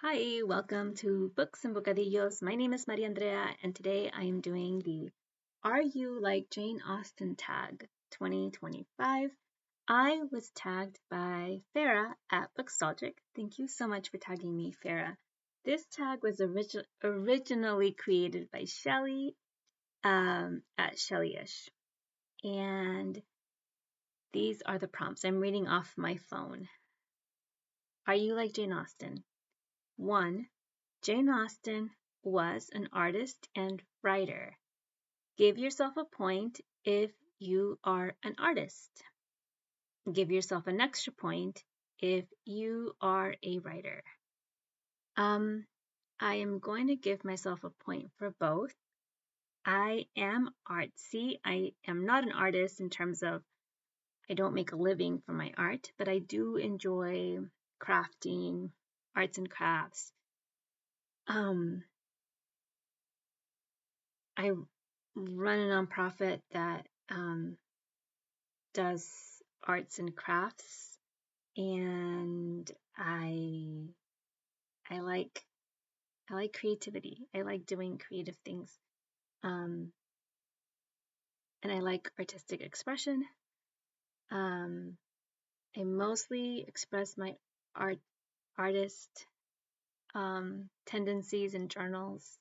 Hi, welcome to Books and Bocadillos. My name is Maria Andrea, and today I am doing the Are You Like Jane Austen tag 2025. I was tagged by Farah at Bookstalgic. Thank you so much for tagging me, Farah. This tag was originally created by Shelly at Shellyish. And these are the prompts. I'm reading off my phone. Are you like Jane Austen? 1. Jane Austen was an artist and writer. Give yourself a point if you are an artist. Give yourself an extra point if you are a writer. I am going to give myself a point for both. I am artsy. I am not an artist in terms of I don't make a living from my art, but I do enjoy crafting, arts and crafts. I run a nonprofit that does arts and crafts, and I like creativity. I like doing creative things, and I like artistic expression. I mostly express my artist tendencies in journals,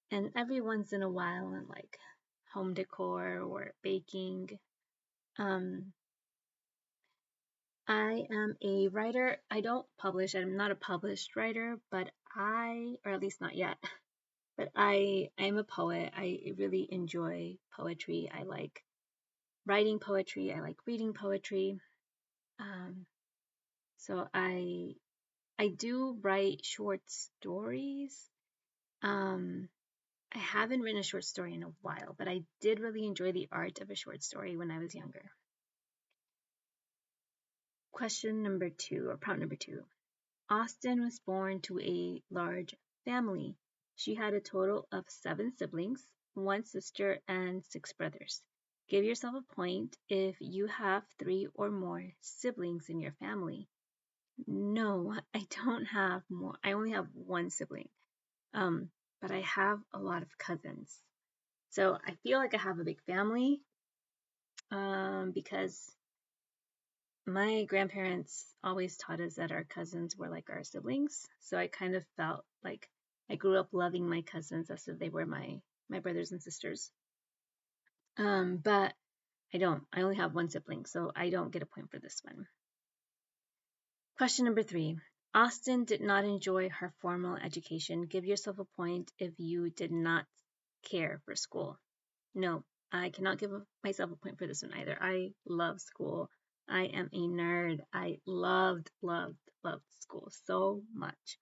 and every once in a while in like home decor or baking. I am a writer. I don't publish. I'm not a published writer, but or at least not yet, but I'm a poet. I really enjoy poetry. I like writing poetry. I like reading poetry. Um, so I do write short stories. I haven't written a short story in a while, but I did really enjoy the art of a short story when I was younger. Question number 2, or prompt number 2. Austen was born to a large family. She had a total of 7 siblings, 1 sister, and 6 brothers. Give yourself a point if you have 3 or more siblings in your family. No, I don't have more. I only have 1 sibling. But I have a lot of cousins. So I feel like I have a big family because my grandparents always taught us that our cousins were like our siblings. So I kind of felt like I grew up loving my cousins as if they were my brothers and sisters. But I don't. I only have 1 sibling, so I don't get a point for this one. Question number 3. Austen did not enjoy her formal education. Give yourself a point if you did not care for school. No, I cannot give myself a point for this one either. I love school. I am a nerd. I loved school so much.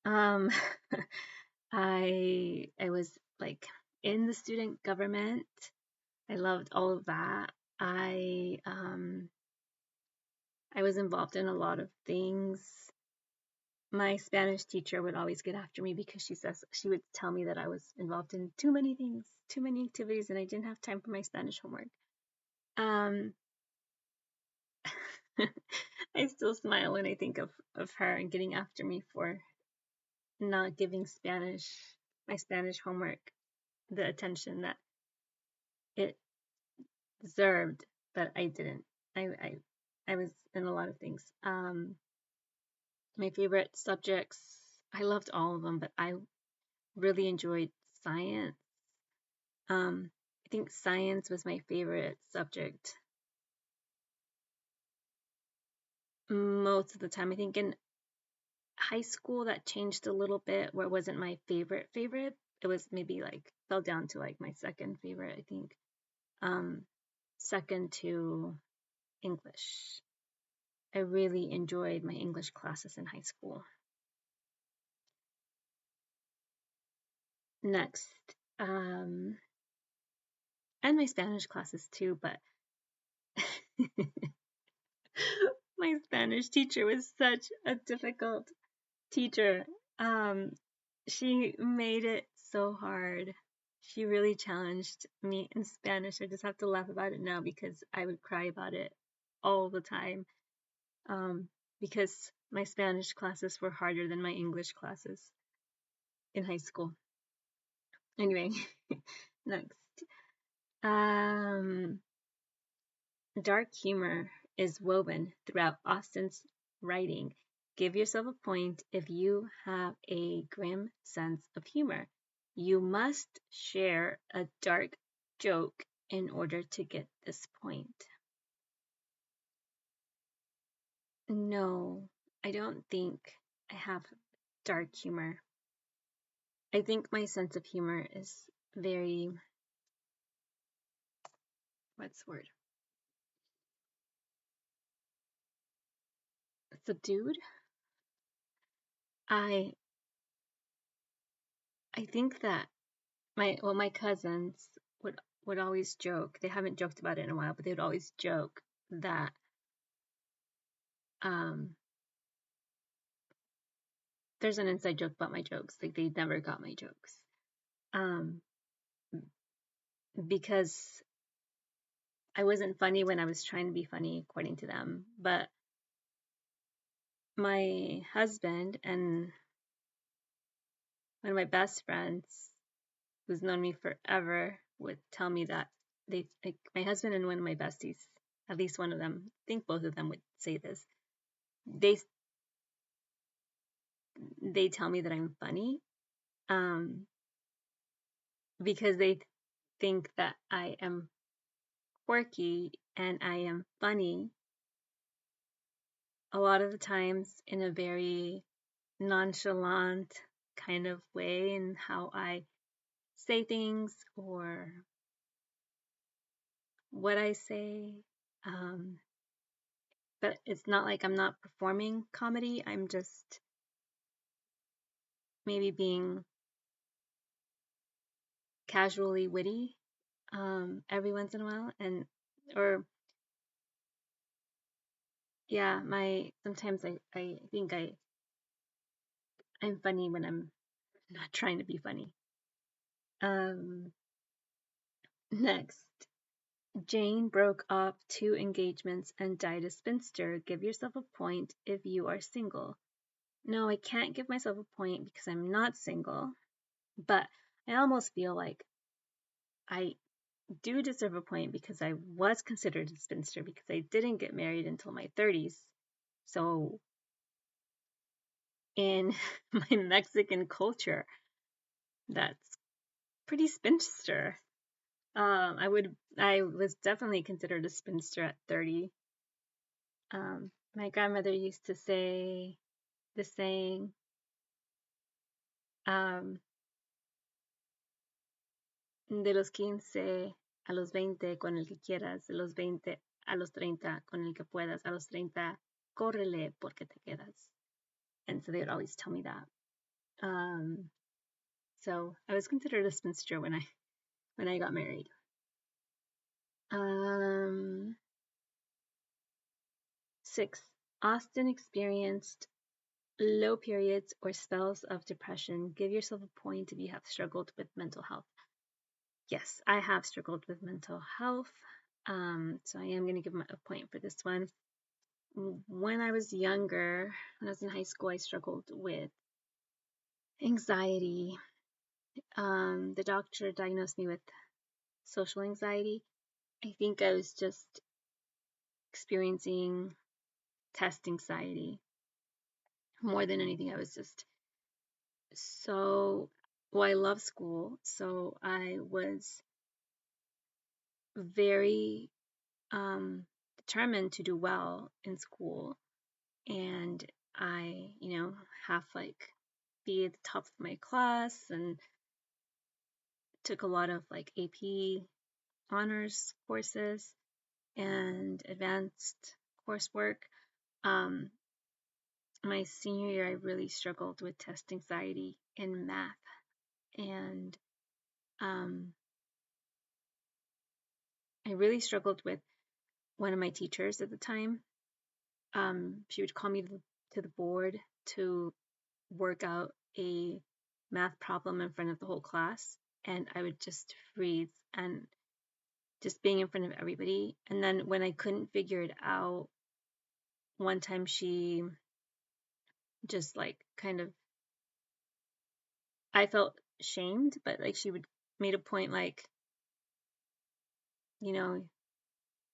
I was like in the student government. I loved all of that. I was involved in a lot of things. My Spanish teacher would always get after me because she would tell me that I was involved in too many things, too many activities, and I didn't have time for my Spanish homework. Um, I still smile when I think of her and getting after me for not giving my Spanish homework, the attention that it deserved, but I didn't. I was in a lot of things. My favorite subjects, I loved all of them, but I really enjoyed science. I think science was my favorite subject most of the time. I think in high school that changed a little bit where it wasn't my favorite. It was maybe like fell down to like my second favorite, I think. Second to English. I really enjoyed my English classes in high school. Next, and my Spanish classes too, but my Spanish teacher was such a difficult teacher. She made it so hard. She really challenged me in Spanish. I just have to laugh about it now because I would cry about it all the time. because my Spanish classes were harder than my English classes in high school. Anyway, next. Dark humor is woven throughout Austen's writing. Give yourself a point if you have a grim sense of humor. You must share a dark joke in order to get this point. No, I don't think I have dark humor. I think my sense of humor is very, what's the word? Subdued. I think that my cousins would always joke. They haven't joked about it in a while, but they would always joke that there's an inside joke about my jokes. Like they never got my jokes. Because I wasn't funny when I was trying to be funny, according to them. But my husband and one of my best friends, who's known me forever, would tell me that they, like my husband and one of my besties, at least one of them, I think both of them would say this. They tell me that I'm funny, because they think that I am quirky and I am funny a lot of the times in a very nonchalant kind of way in how I say things or what I say. But it's not like I'm not performing comedy. I'm just maybe being casually witty every once in a while. Or yeah, sometimes I think I'm funny when I'm not trying to be funny. Next. Jane broke up 2 engagements and died a spinster. Give yourself a point if you are single. No, I can't give myself a point because I'm not single, but I almost feel like I do deserve a point because I was considered a spinster because I didn't get married until my 30s. So in my Mexican culture, that's pretty spinster. I was definitely considered a spinster at 30. My grandmother used to say the saying, de los 15 a los 20 con el que quieras, de los 20 a los 30 con el que puedas, a los 30 córrele porque te quedas. And so they would always tell me that. So I was considered a spinster when I got married. 6. Austen experienced low periods or spells of depression. Give yourself a point if you have struggled with mental health. Yes, I have struggled with mental health. So I am going to give a point for this one. When I was younger, when I was in high school, I struggled with anxiety. The doctor diagnosed me with social anxiety. I think I was just experiencing test anxiety more than anything. I was just I love school, so I was very determined to do well in school, and I, have be at the top of my class and took a lot of AP honors courses and advanced coursework. My senior year, I really struggled with test anxiety in math, and I really struggled with one of my teachers at the time. She would call me to the board to work out a math problem in front of the whole class, and I would just freeze and just being in front of everybody. And then when I couldn't figure it out, one time she just like kind of, I felt shamed, but like she would made a point like, you know,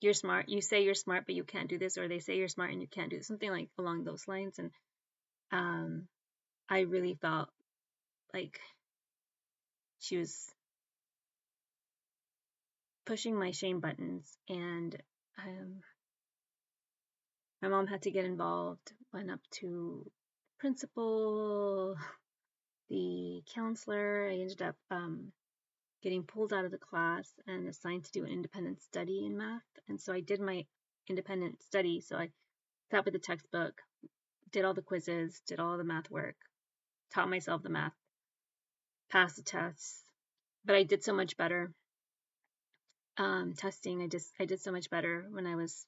you're smart. You say you're smart, but you can't do this, or they say you're smart and you can't do this, something like along those lines. And um, I really felt like she was pushing my shame buttons, and um, my mom had to get involved. Went up to principal, the counselor. I ended up getting pulled out of the class and assigned to do an independent study in math. And so I did my independent study. So I sat with the textbook, did all the quizzes, did all the math work, taught myself the math, passed the tests. But I did so much better. Testing, I did so much better when I was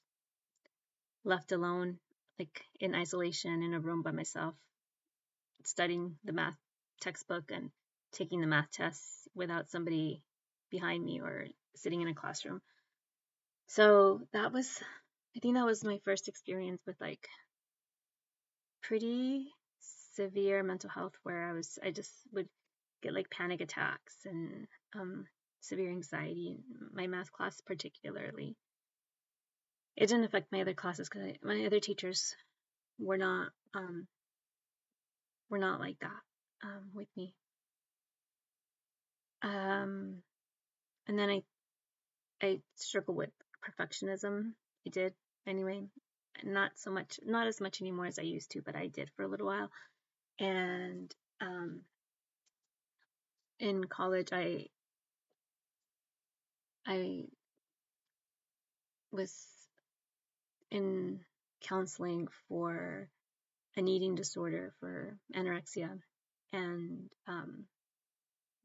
left alone, like in isolation in a room by myself, studying the math textbook and taking the math tests without somebody behind me or sitting in a classroom. So I think that was my first experience with like pretty severe mental health, where I just would get like panic attacks and severe anxiety in my math class particularly. It didn't affect my other classes because my other teachers were not like that with me. And then I struggle with perfectionism. I did anyway, not as much anymore as I used to, but I did for a little while. And in college, I was in counseling for an eating disorder, for anorexia and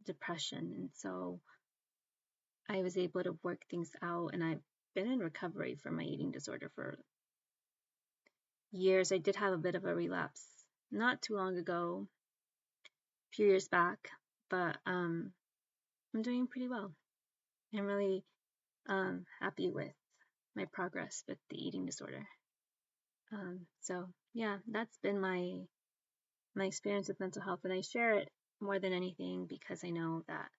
depression, and so I was able to work things out. And I've been in recovery for my eating disorder for years. I did have a bit of a relapse not too long ago, a few years back, but I'm doing pretty well. I'm really happy with my progress with the eating disorder. So yeah, that's been my experience with mental health, and I share it more than anything because I know that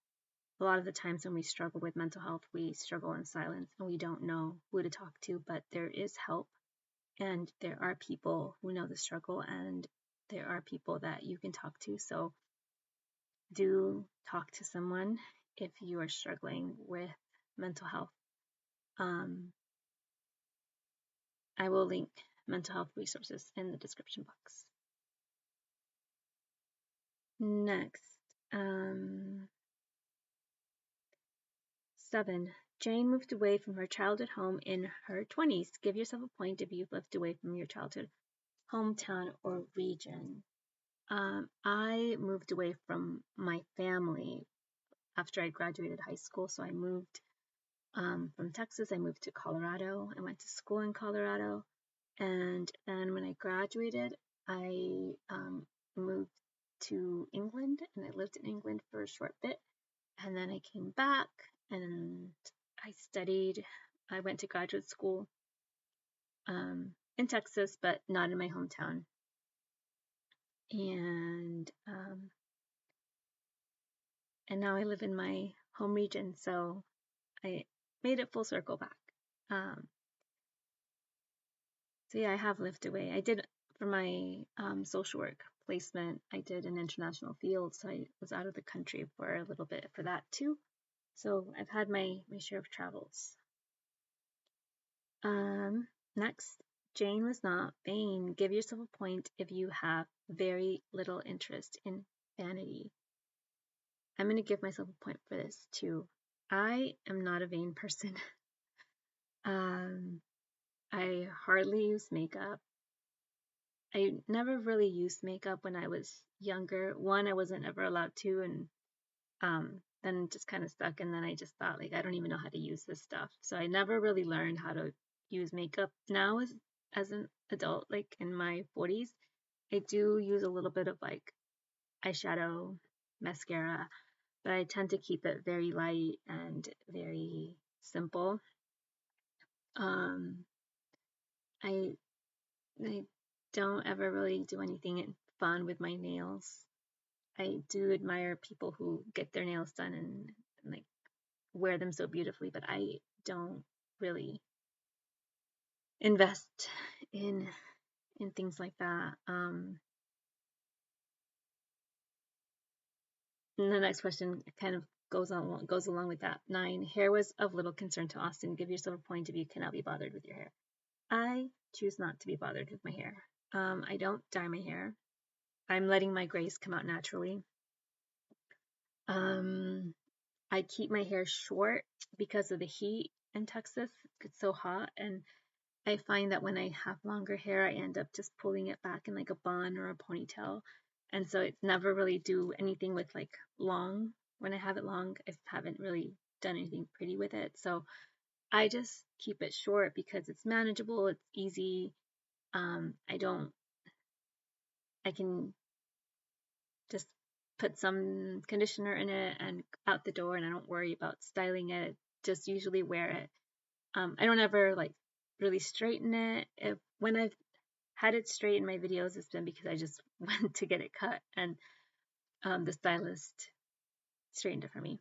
a lot of the times when we struggle with mental health, we struggle in silence and we don't know who to talk to, but there is help, and there are people who know the struggle, and there are people that you can talk to. So do talk to someone if you are struggling with mental health. I will link mental health resources in the description box. Next, 7. Jane moved away from her childhood home in her 20s. Give yourself a point if you've lived away from your childhood hometown or region. I moved away from my family after I graduated high school. So I moved from Texas. I moved to Colorado. I went to school in Colorado. And then when I graduated, I moved to England, and I lived in England for a short bit. And then I came back and I studied. I went to graduate school in Texas, but not in my hometown. And now I live in my home region, so I made it full circle back. So yeah, I have lived away. I did for my social work placement. I did an international field, so I was out of the country for a little bit for that too. So I've had my share of travels. Next, Jane was not vain. Give yourself a point if you have very little interest in vanity. I'm going to give myself a point for this too. I am not a vain person. I hardly use makeup. I never really used makeup when I was younger. One, I wasn't ever allowed to, and then just kind of stuck. And then I just thought, like, I don't even know how to use this stuff. So I never really learned how to use makeup. Now, as an adult, like in my 40s, I do use a little bit of like eyeshadow, mascara, but I tend to keep it very light and very simple. I I don't ever really do anything fun with my nails. I do admire people who get their nails done and like wear them so beautifully, but I don't really invest in things like that. And the next question kind of goes along with that. 9. Hair was of little concern to Austen. Give yourself a point if you cannot be bothered with your hair. I choose not to be bothered with my hair. I don't dye my hair. I'm letting my grays come out naturally. I keep my hair short because of the heat in Texas. It's so hot, and I find that when I have longer hair, I end up just pulling it back in like a bun or a ponytail. And so it's never really do anything with like long. When I have it long, I haven't really done anything pretty with it. So I just keep it short because it's manageable, it's easy. I can just put some conditioner in it and out the door, and I don't worry about styling it. Just usually wear it. I don't ever like really straighten it. When I've had it straight in my videos, it's been because I just went to get it cut, and the stylist straightened it for me.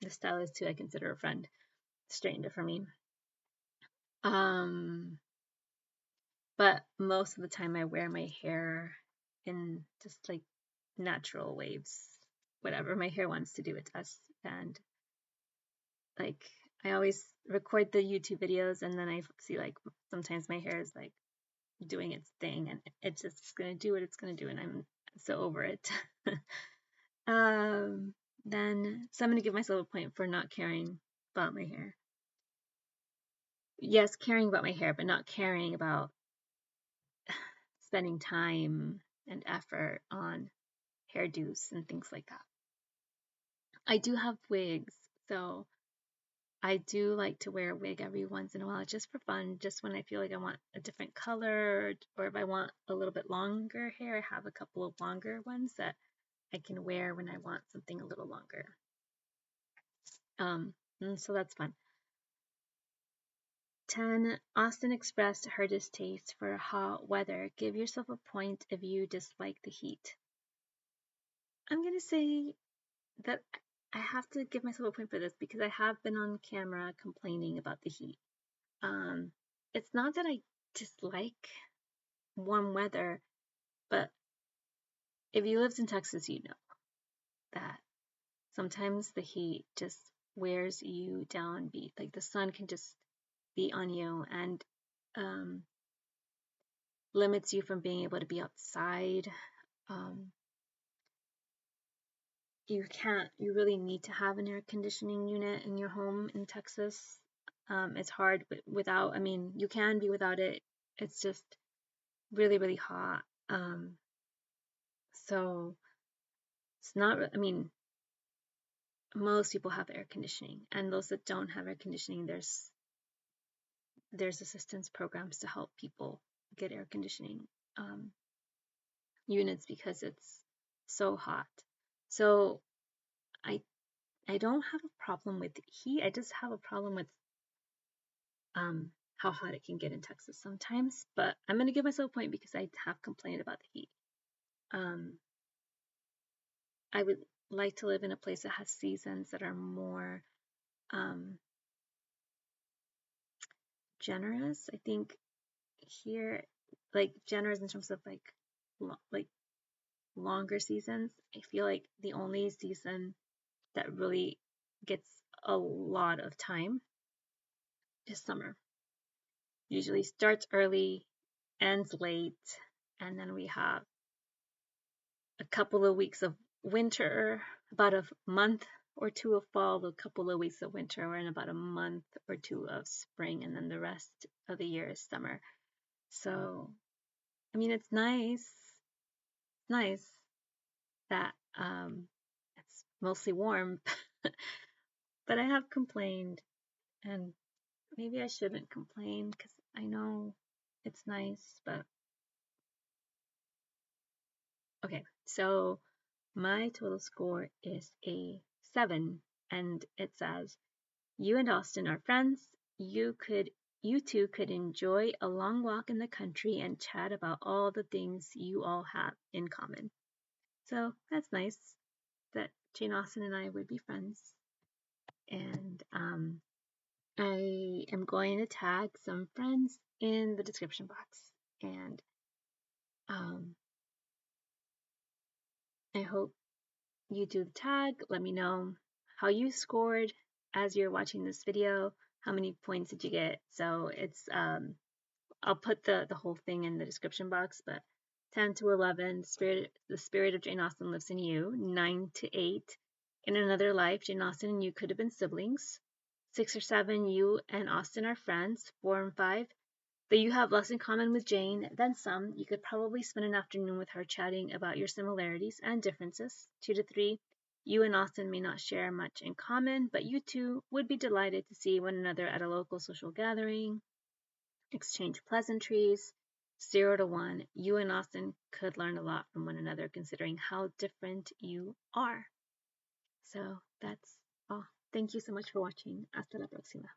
The stylist, who I consider a friend, straightened it for me. But most of the time I wear my hair in just like natural waves. Whatever my hair wants to do, it does. And like I always record the YouTube videos, and then I see like sometimes my hair is like doing its thing, and it's just gonna do what it's gonna do, and I'm so over it. Then so I'm gonna give myself a point for not caring about my hair. Yes, caring about my hair, but not caring about spending time and effort on hairdos and things like that. I do have wigs, so I do like to wear a wig every once in a while just for fun, just when I feel like I want a different color, or if I want a little bit longer hair, I have a couple of longer ones that I can wear when I want something a little longer. And so that's fun. 10. Austen expressed her distaste for hot weather. Give yourself a point if you dislike the heat. I'm going to say that I have to give myself a point for this because I have been on camera complaining about the heat. It's not that I dislike warm weather, but if you lived in Texas, you know that sometimes the heat just wears you down. Like the sun can just be on you and limits you from being able to be outside. You really need to have an air conditioning unit in your home in Texas. It's hard without, I mean, you can be without it. It's just really, really hot. So it's not, I mean, most people have air conditioning, and those that don't have air conditioning, there's assistance programs to help people get air conditioning units because it's so hot. So I don't have a problem with heat. I just have a problem with how hot it can get in Texas sometimes. But I'm going to give myself a point because I have complained about the heat. I would like to live in a place that has seasons that are more generous. I think here, like generous in terms of like longer seasons. I feel like the only season that really gets a lot of time is summer. Usually starts early, ends late, and then we have a couple of weeks of winter, about a month or two of fall, a couple of weeks of winter, and about a month or two of spring, and then the rest of the year is summer. So, I mean, it's nice that it's mostly warm, but I have complained, and maybe I shouldn't complain because I know it's nice, but okay. So my total score is a 7, and it says, you and Austen are friends. You could you two could enjoy a long walk in the country and chat about all the things you all have in common. So that's nice that Jane Austen and I would be friends. And I am going to tag some friends in the description box. And I hope you do the tag. Let me know how you scored as you're watching this video. How many points did you get? So it's I'll put the whole thing in the description box, but 10 to 11, the spirit of Jane Austen lives in you. 9 to 8, in another life, Jane Austen and you could have been siblings. 6 or 7, you and Austen are friends. 4 and 5, that you have less in common with Jane than some. You could probably spend an afternoon with her chatting about your similarities and differences. 2 to 3, you and Austen may not share much in common, but you two would be delighted to see one another at a local social gathering, exchange pleasantries. 0 to 1, you and Austen could learn a lot from one another considering how different you are. So that's all. Thank you so much for watching. Hasta la próxima.